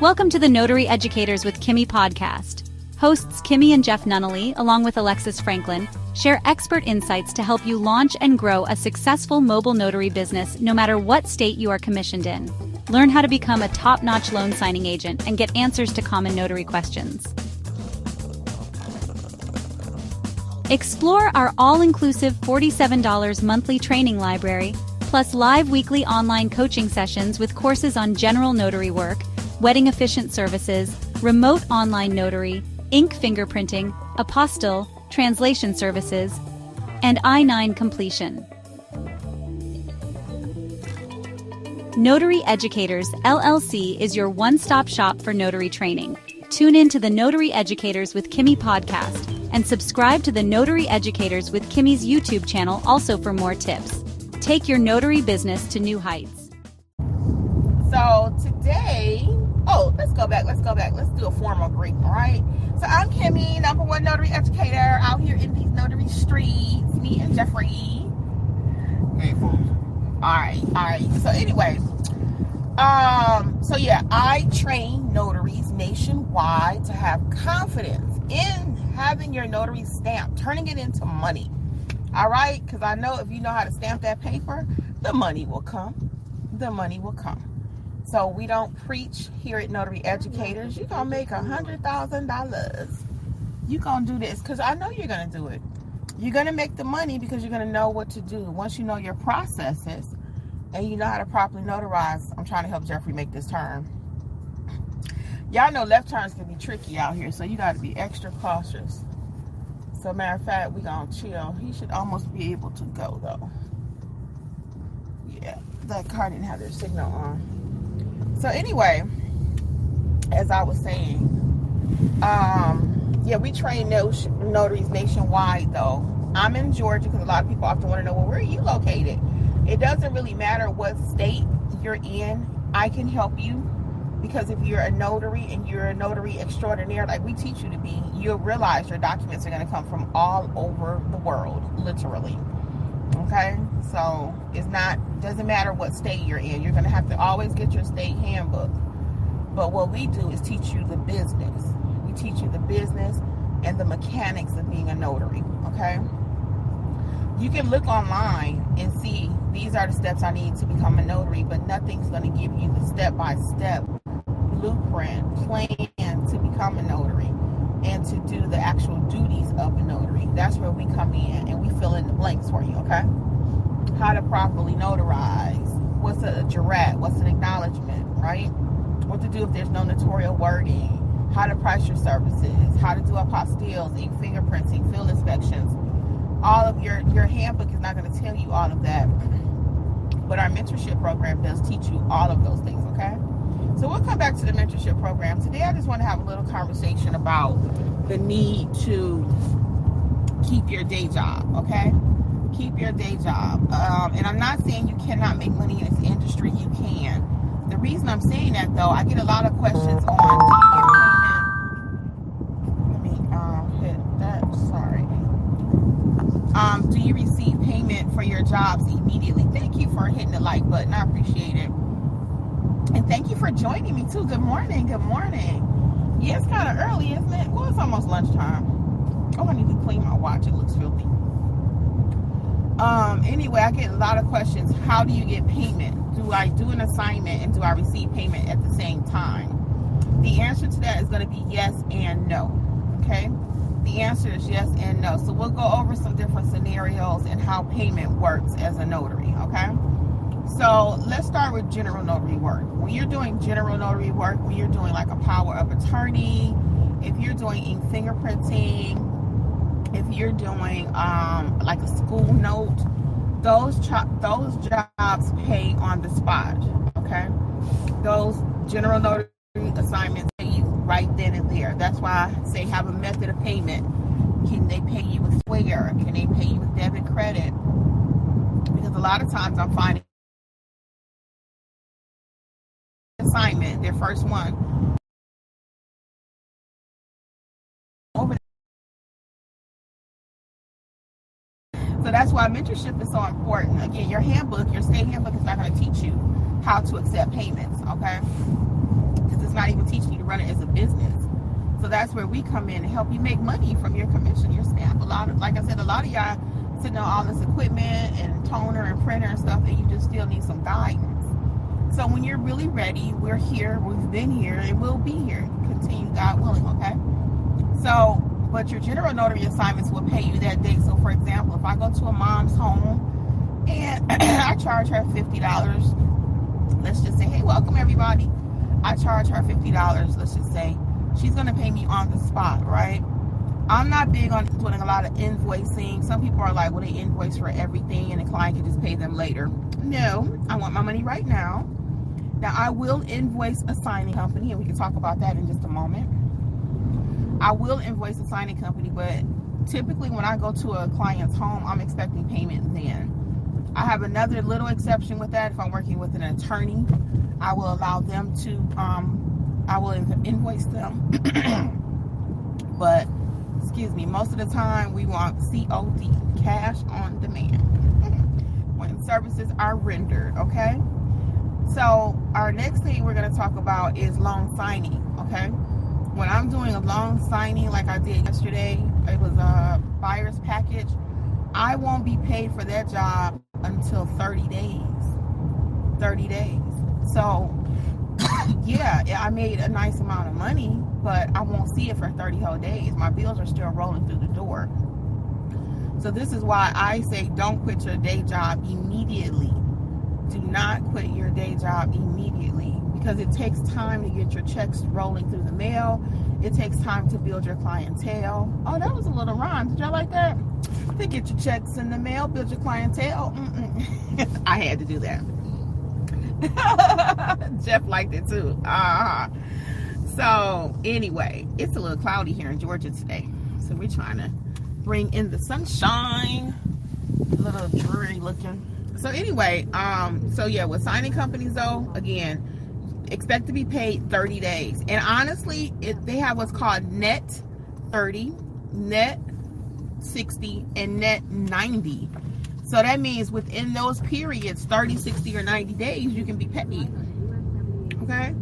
Welcome to the Notary Educators with Kimmi Podcast. Hosts Kimmi and Jeff Nunnally, along with Alexis Franklin, share expert insights to help you launch and grow a successful mobile notary business no matter what state you are commissioned in. Learn how to become a top-notch loan signing agent and get answers to common notary questions. Explore our all-inclusive $47 monthly training library, plus live weekly online coaching sessions with courses on general notary work, wedding efficient services, remote online notary, ink fingerprinting, apostille, translation services, and I-9 completion. Notary Educators, LLC is your one-stop shop for notary training. Tune in to the Notary Educators with Kimmi podcast and subscribe to the Notary Educators with Kimmi's YouTube channel also for more tips. Take your notary business to new heights. So today, let's go back. Let's do a formal greeting, all right? So I'm Kimmi, #1 notary educator out here in these notary streets, me and Jeffrey. Hey, folks. All right. So anyway, I train notaries nationwide to have confidence in having your notary stamp, turning it into money. All right? Because I know if you know how to stamp that paper, the money will come. So we don't preach here at Notary Educators. You're going to make $100,000. You're going to do this because I know you're going to do it. You're going to make the money because you're going to know what to do. Once you know your processes and you know how to properly notarize, I'm trying to help Jeffrey make this turn. Y'all know left turns can be tricky out here, so you got to be extra cautious. So matter of fact, we're going to chill. He should almost be able to go, though. Yeah, that car didn't have their signal on. So anyway, as I was saying, we train notaries nationwide, though. I'm in Georgia because a lot of people often want to know, well, where are you located? It doesn't really matter what state you're in. I can help you because if you're a notary and you're a notary extraordinaire, like we teach you to be, you'll realize your documents are going to come from all over the world, literally. Okay? So doesn't matter what state you're in. You're going to have to always get your state handbook. But what we do is teach you the business. We teach you the business and the mechanics of being a notary. Okay? You can look online and see these are the steps I need to become a notary, but nothing's going to give you the step-by-step blueprint, plan to become a notary and to do the actual duties of a notary. That's where we come in and we fill in the blanks for you, okay? How to properly notarize. What's a jurat? What's an acknowledgement, right? What to do if there's no notarial wording. How to price your services. How to do apostilles, ink fingerprinting, field inspections. All of your handbook is not going to tell you all of that. But our mentorship program does teach you all of those things, okay? So we'll come back to the mentorship program. Today I just want to have a little conversation about the need to keep your day job, okay? Keep your day job. And I'm not saying you cannot make money in this industry. You can. The reason I'm saying that, though, I get a lot of questions on, do you receive payment for your jobs immediately? Thank you for hitting the like button. I appreciate it. And thank you for joining me, too. Good morning. Yeah, it's kind of early, isn't it? Well, it's almost lunchtime. Oh, I need to clean my watch. It looks filthy. Anyway, I get a lot of questions. How do you get payment? Do I do an assignment and do I receive payment at the same time? The answer to that is going to be yes and no. Okay? The answer is yes and no. So we'll go over some different scenarios and how payment works as a notary. Okay? So let's start with general notary work. When you're doing general notary work, when you're doing like a power of attorney, if you're doing ink fingerprinting, if you're doing like a school note, those jobs pay on the spot, okay? Those general notary assignments pay you right then and there. That's why I say have a method of payment. Can they pay you with Square? Can they pay you with debit credit? Because a lot of times I'm finding assignment, their first one, over. So that's why mentorship is so important. Again, your handbook, your state handbook is not going to teach you how to accept payments, okay? Because it's not even teaching you to run it as a business. So that's where we come in and help you make money from your commission, your stamp. Like I said, a lot of y'all sitting on all this equipment and toner and printer and stuff, and you just still need some guidance. So when you're really ready, we're here, we've been here, and we'll be here. Continue, God willing, okay? So, but your general notary assignments will pay you that day. So for example, if I go to a mom's home and I charge her $50, let's just say, hey, welcome everybody. I charge her $50, let's just say. She's going to pay me on the spot, right? I'm not big on doing a lot of invoicing. Some people are like, well, they invoice for everything and the client can just pay them later. No, I want my money right now. Now, I will invoice a signing company, and we can talk about that in just a moment. I will invoice a signing company, but typically when I go to a client's home, I'm expecting payment then. I have another little exception with that. If I'm working with an attorney, I will allow them to, I will invoice them. But, excuse me, most of the time we want COD, cash on demand, when services are rendered, okay? So our next thing we're going to talk about is loan signing, okay? When I'm doing a loan signing like I did yesterday, it was a buyer's package, I won't be paid for that job until 30 days. 30 days. So, yeah, I made a nice amount of money, but I won't see it for 30 whole days. My bills are still rolling through the door. So this is why I say don't quit your day job immediately. Do not quit your day job immediately, because it takes time to get your checks rolling through the mail. It takes time to build your clientele. Oh, that was a little rhyme. Did y'all like that? To get your checks in the mail, build your clientele. I had to do that. Jeff liked it too. So anyway, it's a little cloudy here in Georgia today. So we're trying to bring in the sunshine. A little dreary looking. So anyway, so yeah, with signing companies though, again, expect to be paid 30 days. And honestly, they have what's called net 30, net 60, and net 90. So that means within those periods, 30, 60, or 90 days, you can be paid. Okay?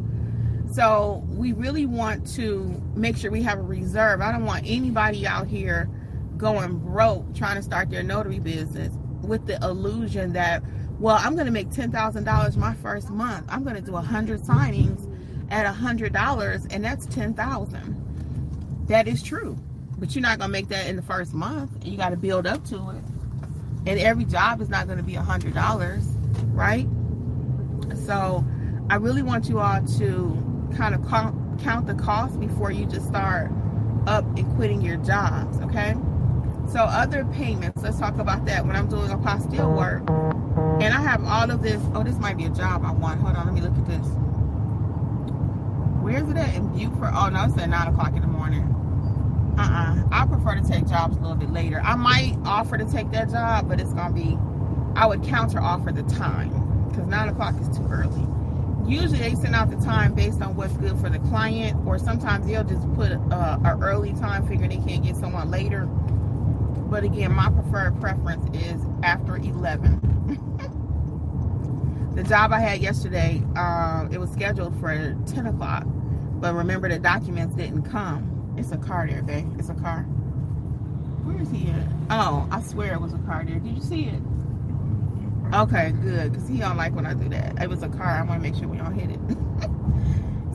So we really want to make sure we have a reserve. I don't want anybody out here going broke trying to start their notary business with the illusion that, well, I'm going to make $10,000 my first month. I'm going to do 100 signings at $100, and that's $10,000. That is true. But you're not going to make that in the first month. You got to build up to it. And every job is not going to be $100, right? So I really want you all to kind of count the cost before you just start up and quitting your jobs, okay? So other payments, let's talk about that. When I'm doing apostille work, and I have all of this. Oh, this might be a job I want. Hold on, let me look at this. Where is it at? In Beaufort? Oh, no, it's at 9 o'clock in the morning. I prefer to take jobs a little bit later. I might offer to take that job, but it's going to be, I would counter offer the time, because 9 o'clock is too early. Usually they send out the time based on what's good for the client, or sometimes they'll just put an early time, figure they can't get someone later. But again, my preferred preference is after 11. The job I had yesterday, it was scheduled for 10 o'clock. But remember, the documents didn't come. It's a car there, babe. It's a car. Where is he at? Oh, I swear it was a car there. Did you see it? Okay, good. Because he don't like when I do that. It was a car. I want to make sure we don't hit it.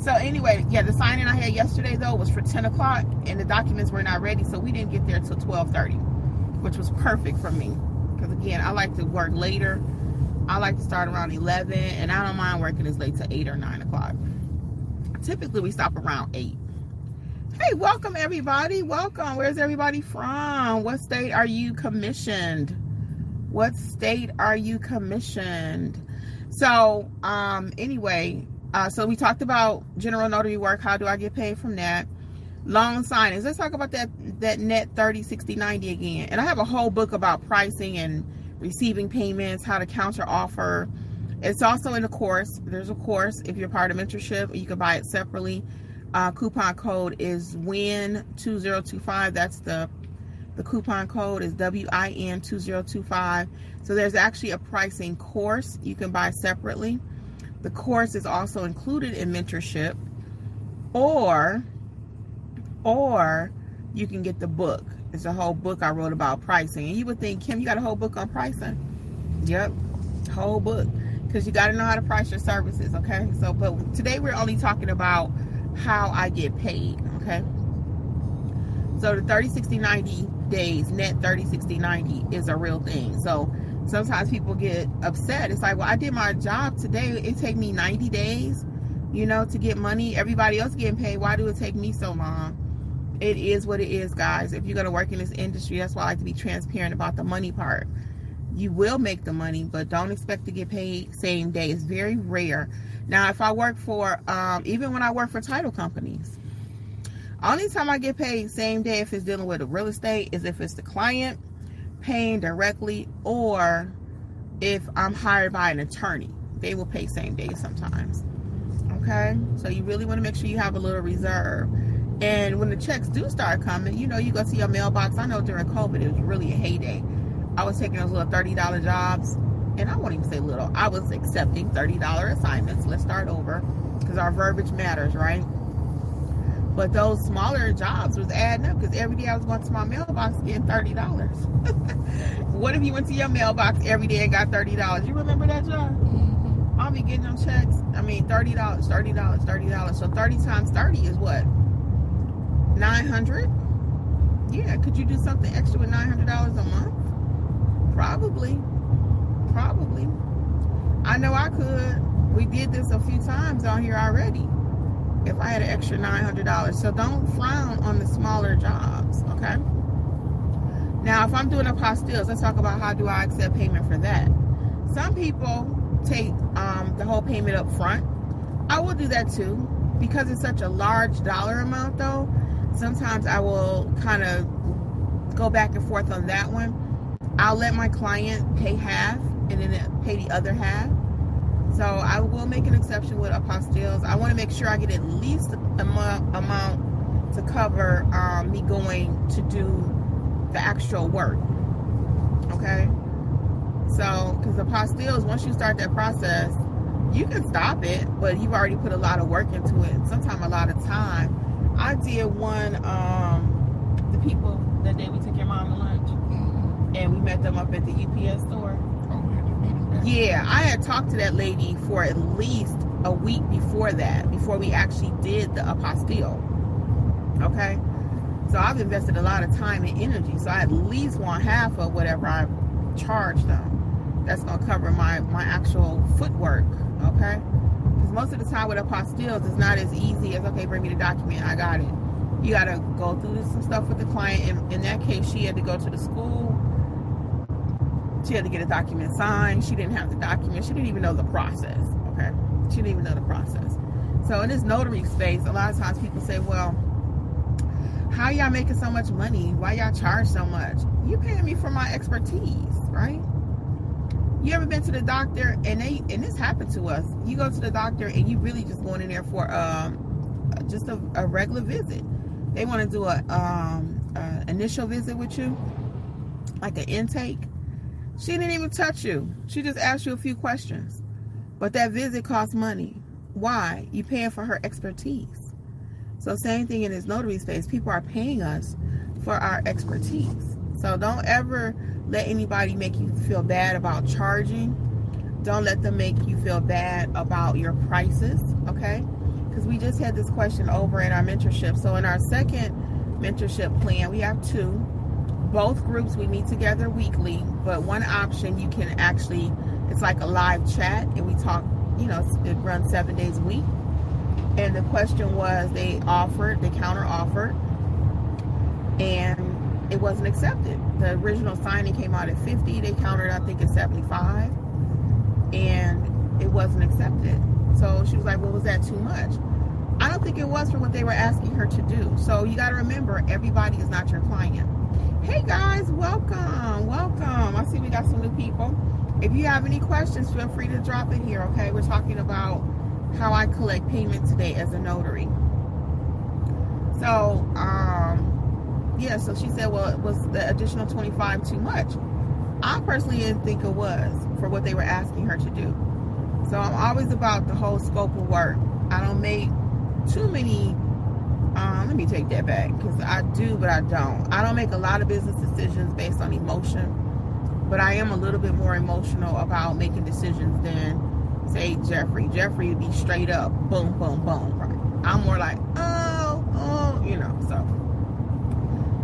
So anyway, yeah, the signing I had yesterday, though, was for 10 o'clock. And the documents were not ready. So we didn't get there until 12:30. Which was perfect for me, because again, I like to work later. I like to start around 11, and I don't mind working as late to 8 or 9 o'clock. Typically we stop around 8. Hey, welcome everybody. Welcome. Where's everybody from? What state are you commissioned? What state are you commissioned? So anyway, so we talked about general notary work. How do I get paid from that? Loan signings. Let's talk about that net 30, 60, 90 again. And I have a whole book about pricing and receiving payments, how to counter offer. It's also in the course. There's a course. If you're part of mentorship, you can buy it separately. Coupon code is WIN2025. That's the coupon code is WIN2025. So there's actually a pricing course you can buy separately. The course is also included in mentorship. Or you can get the book. It's a whole book I wrote about pricing. And you would think, Kim, you got a whole book on pricing? Yep, whole book. Because you got to know how to price your services, okay? So, but today we're only talking about how I get paid, okay? So the 30, 60, 90 days, net 30, 60, 90 is a real thing. So sometimes people get upset. It's like, well, I did my job today. It take me 90 days, to get money. Everybody else getting paid. Why do it take me so long? It is what it is, guys. If you're going to work in this industry, that's why I like to be transparent about the money part. You will make the money, but don't expect to get paid same day. It's very rare. Now, if I work for, even when I work for title companies, only time I get paid same day if it's dealing with a real estate is if it's the client paying directly, or if I'm hired by an attorney. They will pay same day sometimes. Okay? So you really want to make sure you have a little reserve. And when the checks do start coming, you go see your mailbox. I know during COVID, it was really a heyday. I was taking those little $30 jobs, and I won't even say little. I was accepting $30 assignments. Let's start over, because our verbiage matters, right? But those smaller jobs was adding up, because every day I was going to my mailbox getting $30. What if you went to your mailbox every day and got $30? You remember that job? I'll be getting them checks. I mean, $30, $30, $30. So 30 times 30 is what? 900? Yeah, could you do something extra with $900 a month? Probably. I know I could. We did this a few times on here already. If I had an extra $900. So don't frown on the smaller jobs, okay? Now, if I'm doing apostilles, let's talk about how do I accept payment for that. Some people take the whole payment up front. I will do that too. Because it's such a large dollar amount though, sometimes I will kind of go back and forth on that one. I'll let my client pay half and then pay the other half. So I will make an exception with apostilles. I want to make sure I get at least amount to cover me going to do the actual work. Okay? So, because apostilles, once you start that process, you can stop it, but you've already put a lot of work into it, sometimes a lot of time. I did one, the people that day we took your mom to lunch, and we met them up at the UPS store. Yeah, I had talked to that lady for at least a week before that, before we actually did the apostille. Okay? So I've invested a lot of time and energy, so I at least want half of whatever I charge them. That's going to cover my actual footwork, okay? Because most of the time with apostilles, it's not as easy as, okay, bring me the document, I got it. You got to go through some stuff with the client. In that case, she had to go to the school. She had to get a document signed. She didn't have the document. She didn't even know the process, okay? She didn't even know the process. So in this notary space, a lot of times people say, well, how y'all making so much money? Why y'all charge so much? You paying me for my expertise, right? You ever been to the doctor and this happened to us? You go to the doctor and you really just going in there for just a regular visit. They want to do a initial visit with you, like an intake. She didn't even touch you. She just asked you a few questions. But that visit costs money. Why? You paying for her expertise. So same thing in this notary space. People are paying us for our expertise. So don't ever let anybody make you feel bad about charging. Don't let them make you feel bad about your prices, okay? Because we just had this question over in our mentorship. So in our second mentorship plan, we have two. Both groups, we meet together weekly, but one option you can actually, it's like a live chat, and we talk, it runs 7 days a week. And the question was, they counter offered, and it wasn't accepted. The original signing came out at 50. They countered, I think, at 75, and it wasn't accepted. So she was like, well, was that too much? I don't think it was for what they were asking her to do. So you got to remember, everybody is not your client. Hey guys, welcome. I see we got some new people. If you have any questions, feel free to drop it here, okay? We're talking about how I collect payment today as a notary. So, so she said, well, was the additional 25 too much? I personally didn't think it was for what they were asking her to do. So I'm always about the whole scope of work. I don't make too many, let me take that back, because I do, but I don't. I don't make a lot of business decisions based on emotion, but I am a little bit more emotional about making decisions than, say, Jeffrey. Jeffrey would be straight up, boom, boom, boom, right? I'm more like, oh, you know, so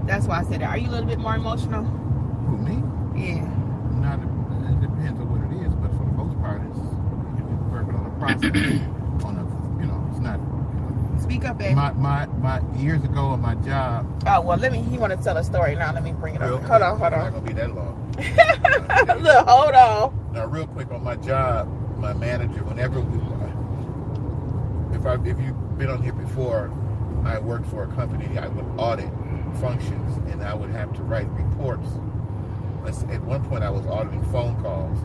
that's why I said that. Are you a little bit more emotional? Who, me? Yeah. Not, it depends on what it is, but for the most part, it's working on a process, on a, you know, it's not. Speak up, baby. My years ago on my job. Oh, well, he want to tell a story now. Let me bring it up. Quick, Hold on. It's not going to be that long. Look, hold on. Now, real quick on my job, my manager, whenever if you've been on here before, I worked for a company. I would audit functions, and I would have to write reports. At one point, I was auditing phone calls.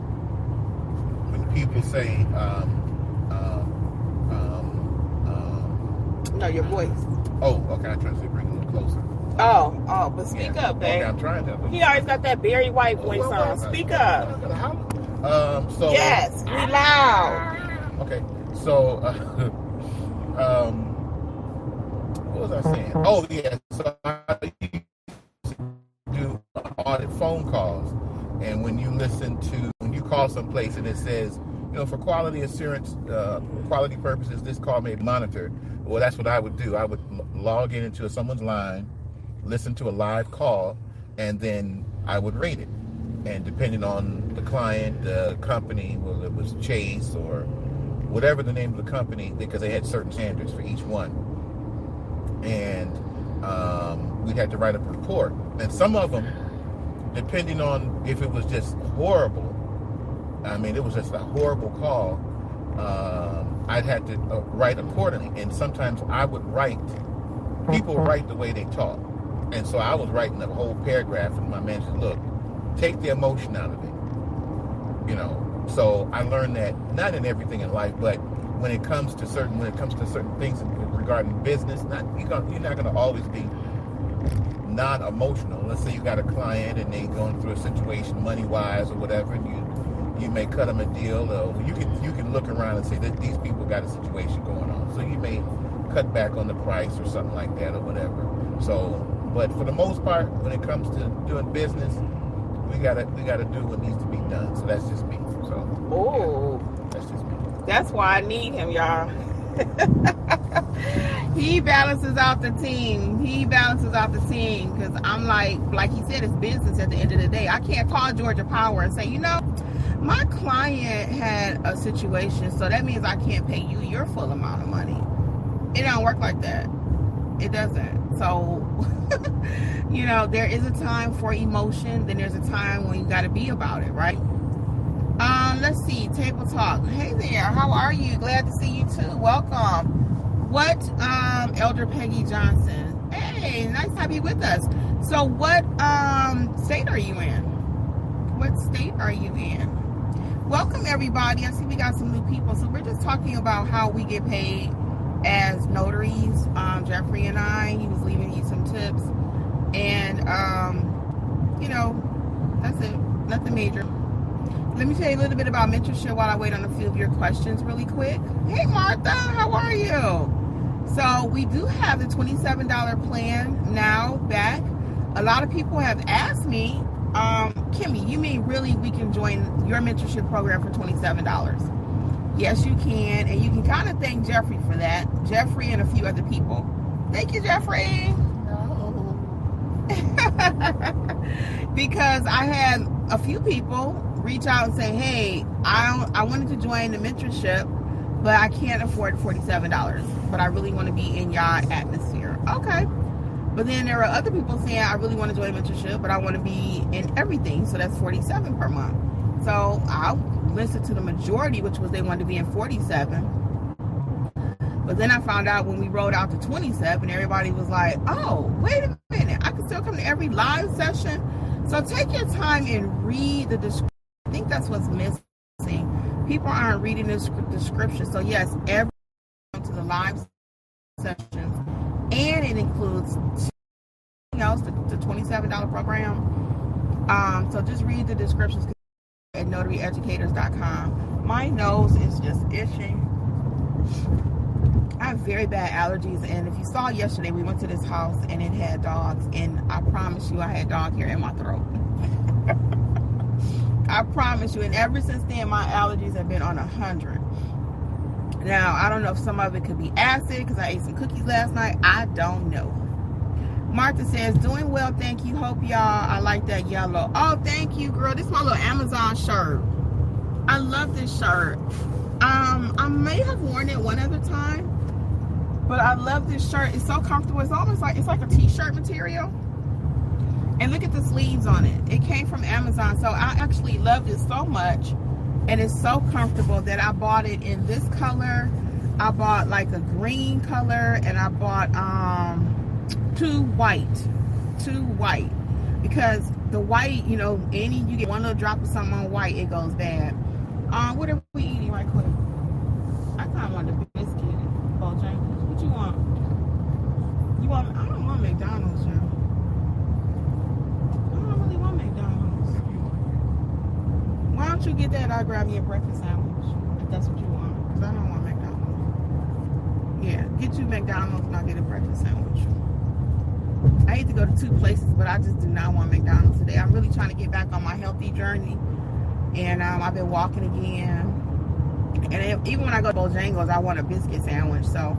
When people say, no, your voice. oh, okay, I'm trying to bring it a little closer. Oh, but speak up, babe. Okay, I'm trying to. He always got that Barry White voice on. Speak up. So Yes, we loud. Okay, so what was I saying? Oh yeah, so I used to do audit phone calls, and when you call someplace and it says, you know, for quality assurance, quality purposes, this call may be monitored. Well, that's what I would do. I would log into someone's line, listen to a live call, and then I would rate it. And depending on the client, the company, whether it was Chase or whatever the name of the company, because they had certain standards for each one. And we had to write up a report. And some of them, depending on if it was just horrible, I mean, it was just a horrible call, I'd have to write accordingly. And sometimes I would write, people write the way they talk. And so I was writing a whole paragraph, and my man said, look, take the emotion out of it. You know, so I learned that not in everything in life, but when it comes to certain things regarding business, you're not going to always be non-emotional. Let's say you got a client and they going through a situation money-wise or whatever, and you may cut them a deal, or you can look around and say that these people got a situation going on, so you may cut back on the price or something like that or whatever. So, but for the most part, when it comes to doing business, we gotta do what needs to be done. So that's just me. So oh, yeah, that's just me. That's why I need him, y'all. He balances out the team. Because I'm like he said, it's business at the end of the day. I can't call Georgia Power and say, you know, my client had a situation, so that means I can't pay you your full amount of money. It don't work like that. It doesn't. So, you know, there is a time for emotion, then there's a time when you got to be about it, right? Let's see, Table Talk. Hey there, how are you? Glad to see you too. Welcome. What, Elder Peggy Johnson? Hey, nice to have you with us. So what state are you in? Welcome everybody. I see we got some new people. So we're just talking about how we get paid as notaries. Jeffrey and he was leaving you some tips. And, you know, that's it. Nothing major. Let me tell you a little bit about mentorship while I wait on a few of your questions really quick. Hey, Martha, how are you? So we do have the $27 plan now back. A lot of people have asked me, Kimmi, you mean really we can join your mentorship program for $27? Yes, you can. And you can kind of thank Jeffrey for that. Jeffrey and a few other people. Thank you, Jeffrey. No. Because I had a few people reach out and say, hey, I wanted to join the mentorship, but I can't afford $47. But I really want to be in y'all atmosphere. Okay. But then there are other people saying, I really want to join mentorship, but I want to be in everything. So that's $47 per month. So I'll listen to the majority, which was they wanted to be in $47. But then I found out when we rolled out to $27, everybody was like, oh, wait a minute. I can still come to every live session. So take your time and read the description. I think that's what's missing. People aren't reading the description. So yes, every to the live sessions, and it includes something else, the $27 program. So just read the descriptions at notaryeducators.com. My nose is just itching. I have very bad allergies. And if you saw yesterday, we went to this house and it had dogs, and I promise you I had dog hair in my throat. I promise you. And ever since then, my allergies have been on 100. Now, I don't know if some of it could be acid because I ate some cookies last night. I don't know. Martha says, doing well, thank you. Hope y'all, I like that yellow. Oh, thank you, girl. This is my little Amazon shirt. I love this shirt. I may have worn it one other time, but I love this shirt. It's so comfortable. It's almost like, it's like a t-shirt material. And look at the sleeves on it. It came from Amazon. So I actually love this so much. And it's so comfortable that I bought it in this color. I bought like a green color, and I bought two white. Because the white, you know, you get one little drop of something on white, it goes bad. What are we eating right quick? I kind of want the biscuit. Bojangles. What you want? I don't want McDonald's, yo. I don't really want McDonald's. Why don't you get that? I'll grab me a breakfast sandwich. If that's what you want. Because I don't want McDonald's. Yeah, get you McDonald's and I'll get a breakfast sandwich. I hate to go to two places, but I just do not want McDonald's today. I'm really trying to get back on my healthy journey. And I've been walking again. And even when I go to Bojangles, I want a biscuit sandwich. So,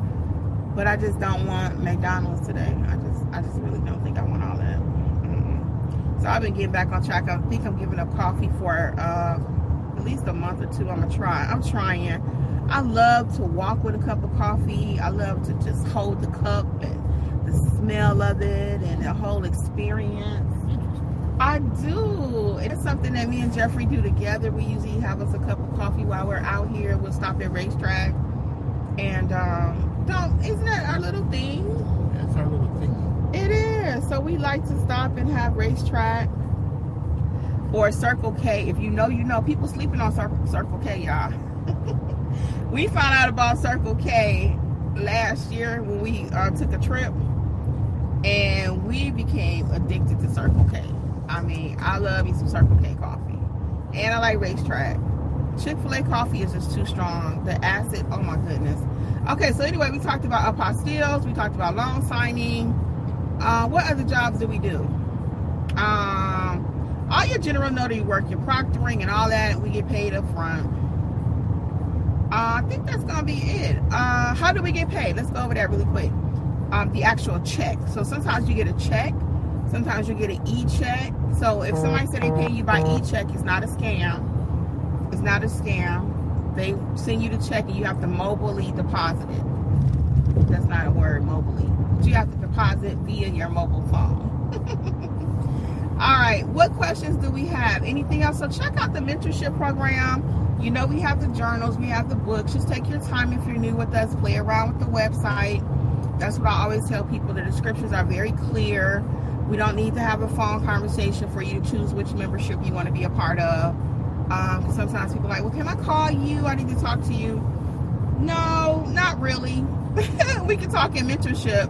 but I just don't want McDonald's today. I just really don't think I want all that. So I've been getting back on track. I think I'm giving up coffee for at least a month or two. I'm trying. I love to walk with a cup of coffee. I love to just hold the cup and the smell of it and the whole experience. I do. It's something that me and Jeffrey do together. We usually have us a cup of coffee while we're out here. We'll stop at racetrack. And isn't that our little thing? That's our little thing. It is. So we like to stop and have racetrack or Circle K. If you know, you know. People sleeping on Circle K, y'all. We found out about Circle K last year when we took a trip. And we became addicted to Circle K. I mean, I love me some Circle K coffee. And I like racetrack. Chick-fil-A coffee is just too strong. The acid, oh my goodness. Okay, so anyway, we talked about apostilles. We talked about loan signing. What other jobs do we do? All your general notary work, your proctoring and all that, we get paid up front. I think that's going to be it. How do we get paid? Let's go over that really quick. The actual check. So sometimes you get a check. Sometimes you get an e-check. So if somebody said they pay you by e-check, it's not a scam. It's not a scam. They send you the check and you have to mobily deposit it. That's not a word, mobily. But you have to deposit via your mobile phone. All right, what questions do we have? Anything else? So check out the mentorship program. You know, we have the journals, we have the books. Just take your time if you're new with us. Play around with the website. That's what I always tell people. The descriptions are very clear. We don't need to have a phone conversation for you to choose which membership you want to be a part of. Sometimes people are like, well, can I call you? I need to talk to you. No, not really. We can talk in mentorship.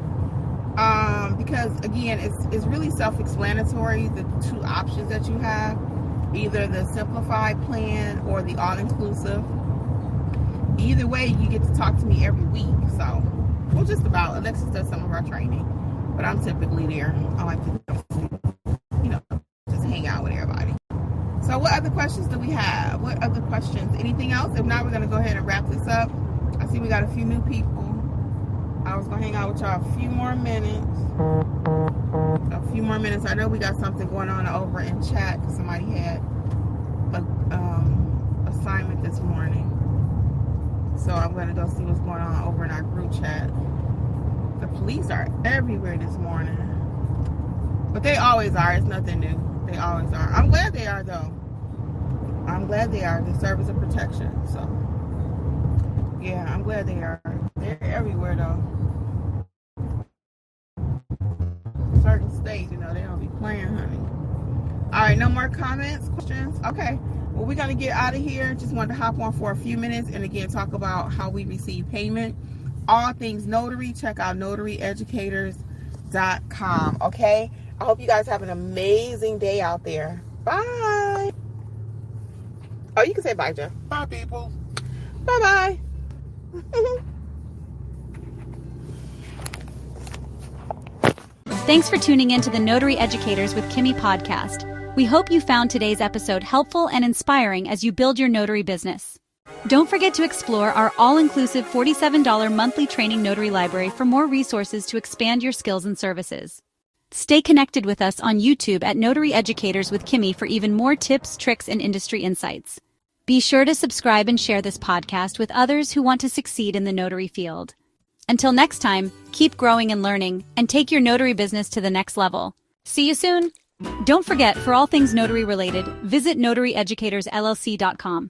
Because again, it's really self-explanatory, the two options that you have, either the simplified plan or the all-inclusive. Either way, you get to talk to me every week. So, well, just about. Alexis does some of our training, but I'm typically there. I like to, just hang out with everybody. So what other questions do we have? What other questions? Anything else? If not, we're going to go ahead and wrap this up. I see we got a few new people. I was going to hang out with y'all a few more minutes. I know we got something going on over in chat because somebody had an assignment this morning. So I'm going to go see what's going on over in our group chat. The police are everywhere this morning. But they always are. It's nothing new. They always are. I'm glad they are, though. I'm glad they are. They serve as a protection. So, yeah, I'm glad they are. They're everywhere, though. Certain states, they don't be playing, honey. All right, no more comments, questions? Okay. Well, we're going to get out of here. Just wanted to hop on for a few minutes and, again, talk about how we receive payment. All things notary. Check out notaryeducators.com, okay? I hope you guys have an amazing day out there. Bye. Oh, you can say bye, Jeff. Bye, people. Bye-bye. Thanks for tuning in to the Notary Educators with Kimmi podcast. We hope you found today's episode helpful and inspiring as you build your notary business. Don't forget to explore our all-inclusive $47 monthly training notary library for more resources to expand your skills and services. Stay connected with us on YouTube at Notary Educators with Kimmi for even more tips, tricks, and industry insights. Be sure to subscribe and share this podcast with others who want to succeed in the notary field. Until next time, keep growing and learning, and take your notary business to the next level. See you soon! Don't forget, for all things notary related, visit notaryeducatorsllc.com.